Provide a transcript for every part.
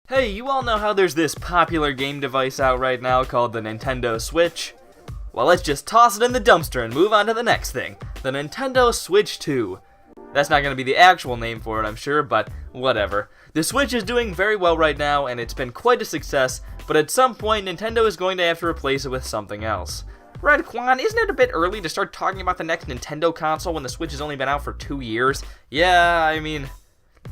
Hey, you all know how there's this popular game device out right now called the Nintendo Switch? Well, let's just toss it in the dumpster and move on to the next thing, the Nintendo Switch 2. That's not going to be the actual name for it, I'm sure, but whatever. The Switch is doing very well right now, and it's been quite a success, but at some point, Nintendo is going to have to replace it with something else. Redkwan, isn't it a bit early to start talking about the next Nintendo console when the Switch has only been out for 2 years? Yeah, I mean,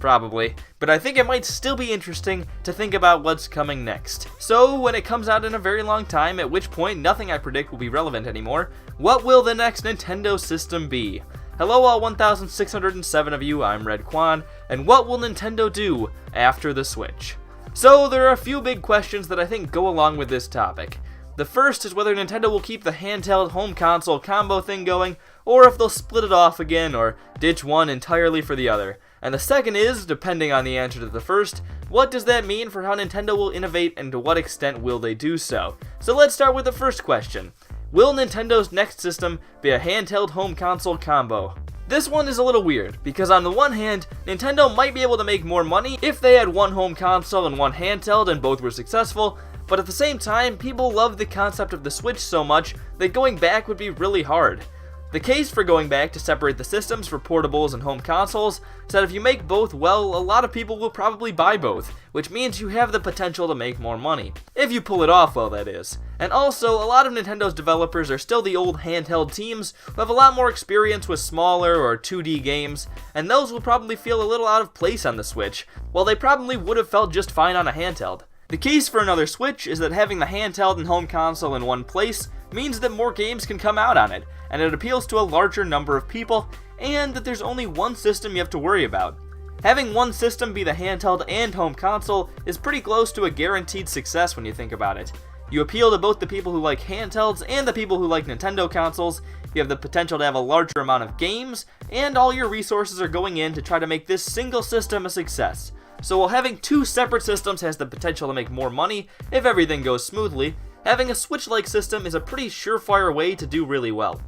probably. But I think it might still be interesting to think about what's coming next. So, when it comes out in a very long time, at which point nothing I predict will be relevant anymore, what will the next Nintendo system be? Hello all 1,607 of you, I'm Redkwan, and what will Nintendo do after the Switch? So, there are a few big questions that I think go along with this topic. The first is whether Nintendo will keep the handheld home console combo thing going, or if they'll split it off again, or ditch one entirely for the other. And the second is, depending on the answer to the first, what does that mean for how Nintendo will innovate and to what extent will they do so? So let's start with the first question. Will Nintendo's next system be a handheld home console combo? This one is a little weird, because on the one hand, Nintendo might be able to make more money if they had one home console and one handheld and both were successful, but at the same time, people love the concept of the Switch so much that going back would be really hard. The case for going back to separate the systems for portables and home consoles is that if you make both well, a lot of people will probably buy both, which means you have the potential to make more money. If you pull it off well, that is. And also, a lot of Nintendo's developers are still the old handheld teams who have a lot more experience with smaller or 2D games, and those will probably feel a little out of place on the Switch, while they probably would have felt just fine on a handheld. The case for another Switch is that having the handheld and home console in one place means that more games can come out on it, and it appeals to a larger number of people, and that there's only one system you have to worry about. Having one system be the handheld and home console is pretty close to a guaranteed success when you think about it. You appeal to both the people who like handhelds and the people who like Nintendo consoles, you have the potential to have a larger amount of games, and all your resources are going in to try to make this single system a success. So while having two separate systems has the potential to make more money if everything goes smoothly, having a Switch-like system is a pretty surefire way to do really well.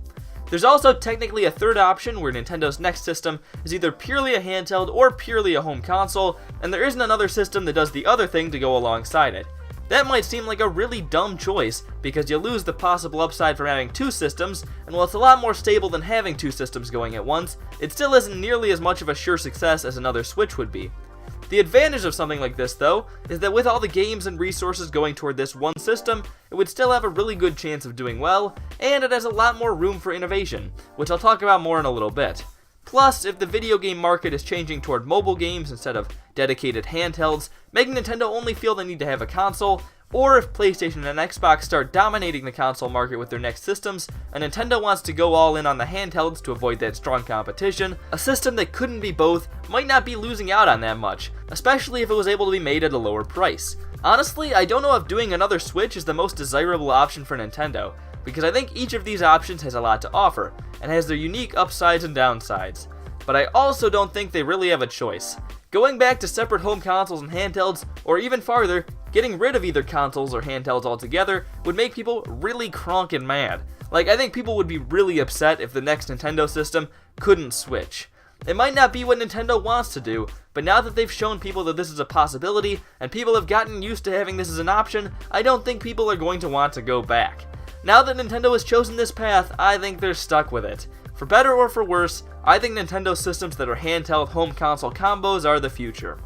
There's also technically a third option where Nintendo's next system is either purely a handheld or purely a home console, and there isn't another system that does the other thing to go alongside it. That might seem like a really dumb choice, because you lose the possible upside from having two systems, and while it's a lot more stable than having two systems going at once, it still isn't nearly as much of a sure success as another Switch would be. The advantage of something like this, though, is that with all the games and resources going toward this one system, it would still have a really good chance of doing well, and it has a lot more room for innovation, which I'll talk about more in a little bit. Plus, if the video game market is changing toward mobile games instead of dedicated handhelds, making Nintendo only feel the need to have a console, or if PlayStation and Xbox start dominating the console market with their next systems, and Nintendo wants to go all in on the handhelds to avoid that strong competition, a system that couldn't be both might not be losing out on that much, especially if it was able to be made at a lower price. Honestly, I don't know if doing another Switch is the most desirable option for Nintendo, because I think each of these options has a lot to offer, and has their unique upsides and downsides. But I also don't think they really have a choice. Going back to separate home consoles and handhelds, or even farther, getting rid of either consoles or handhelds altogether would make people really cronkin' mad. Like, I think people would be really upset if the next Nintendo system couldn't switch. It might not be what Nintendo wants to do, but now that they've shown people that this is a possibility, and people have gotten used to having this as an option, I don't think people are going to want to go back. Now that Nintendo has chosen this path, I think they're stuck with it. For better or for worse, I think Nintendo systems that are handheld home console combos are the future.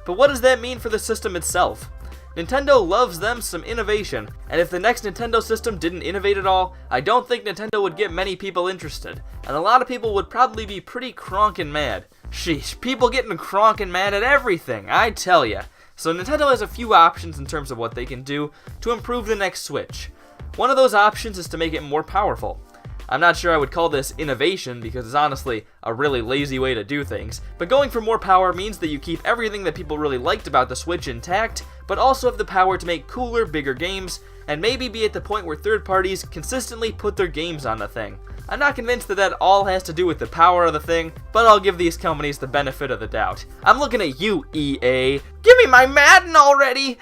But what does that mean for the system itself? Nintendo loves them some innovation, and if the next Nintendo system didn't innovate at all, I don't think Nintendo would get many people interested, and a lot of people would probably be pretty cronkin' mad. Sheesh, people getting cronkin' mad at everything, I tell ya. So Nintendo has a few options in terms of what they can do to improve the next Switch. One of those options is to make it more powerful. I'm not sure I would call this innovation because it's honestly a really lazy way to do things, but going for more power means that you keep everything that people really liked about the Switch intact, but also have the power to make cooler, bigger games, and maybe be at the point where third parties consistently put their games on the thing. I'm not convinced that that all has to do with the power of the thing, but I'll give these companies the benefit of the doubt. I'm looking at you, EA. Give me my Madden already!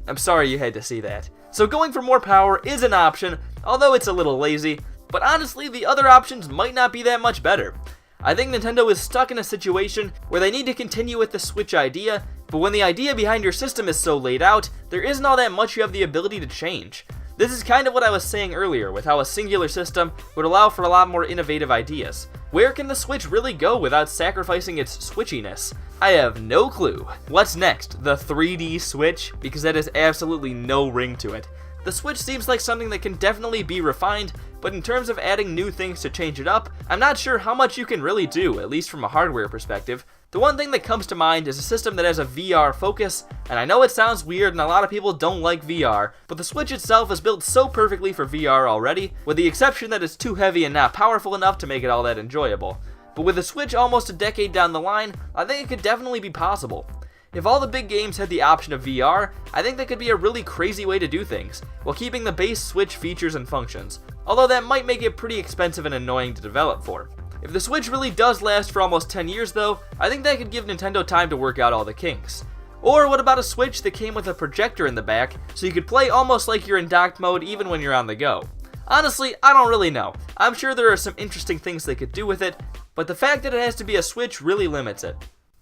I'm sorry you had to see that. So going for more power is an option, although it's a little lazy, but honestly the other options might not be that much better. I think Nintendo is stuck in a situation where they need to continue with the Switch idea, But when the idea behind your system is so laid out, there isn't all that much you have the ability to change. This is kind of what I was saying earlier, with how a singular system would allow for a lot more innovative ideas. Where can the Switch really go without sacrificing its switchiness? I have no clue. What's next? The 3D Switch? Because that has absolutely no ring to it. The Switch seems like something that can definitely be refined, but in terms of adding new things to change it up, I'm not sure how much you can really do, at least from a hardware perspective. The one thing that comes to mind is a system that has a VR focus, and I know it sounds weird and a lot of people don't like VR, but the Switch itself is built so perfectly for VR already, with the exception that it's too heavy and not powerful enough to make it all that enjoyable. But with the Switch almost a decade down the line, I think it could definitely be possible. If all the big games had the option of VR, I think that could be a really crazy way to do things, while keeping the base Switch features and functions, although that might make it pretty expensive and annoying to develop for. If the Switch really does last for almost 10 years though, I think that could give Nintendo time to work out all the kinks. Or what about a Switch that came with a projector in the back, so you could play almost like you're in docked mode even when you're on the go? Honestly, I don't really know. I'm sure there are some interesting things they could do with it, but the fact that it has to be a Switch really limits it.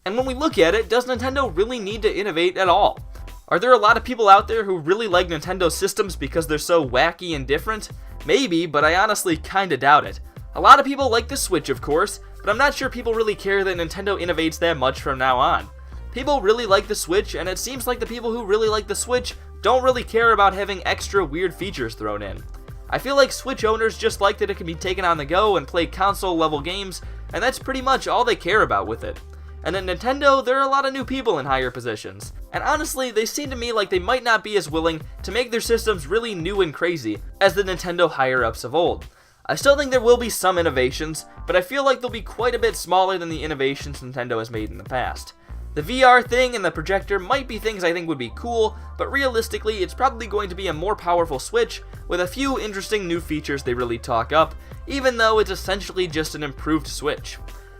And when we look at it, does Nintendo really need to innovate at all? Are there a lot of people out there who really like Nintendo systems because they're so wacky and different? Maybe, but I honestly kinda doubt it. A lot of people like the Switch, of course, but I'm not sure people really care that Nintendo innovates that much from now on. People really like the Switch, and it seems like the people who really like the Switch don't really care about having extra weird features thrown in. I feel like Switch owners just like that it can be taken on the go and play console-level games, and that's pretty much all they care about with it. And at Nintendo, there are a lot of new people in higher positions. And honestly, they seem to me like they might not be as willing to make their systems really new and crazy as the Nintendo higher-ups of old. I still think there will be some innovations, but I feel like they'll be quite a bit smaller than the innovations Nintendo has made in the past. The VR thing and the projector might be things I think would be cool, but realistically, it's probably going to be a more powerful Switch with a few interesting new features they really talk up, even though it's essentially just an improved Switch.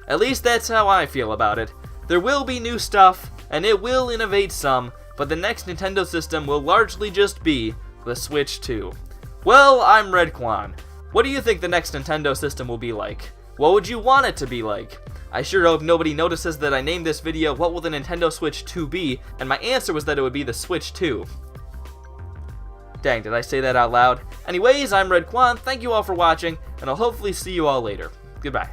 At least that's how I feel about it. There will be new stuff, and it will innovate some, but the next Nintendo system will largely just be the Switch 2. Well, I'm Redkwan. What do you think the next Nintendo system will be like? What would you want it to be like? I sure hope nobody notices that I named this video "What will the Nintendo Switch 2 be?" and my answer was that it would be the Switch 2. Dang, did I say that out loud? Anyways, I'm Redkwan, thank you all for watching, and I'll hopefully see you all later. Goodbye.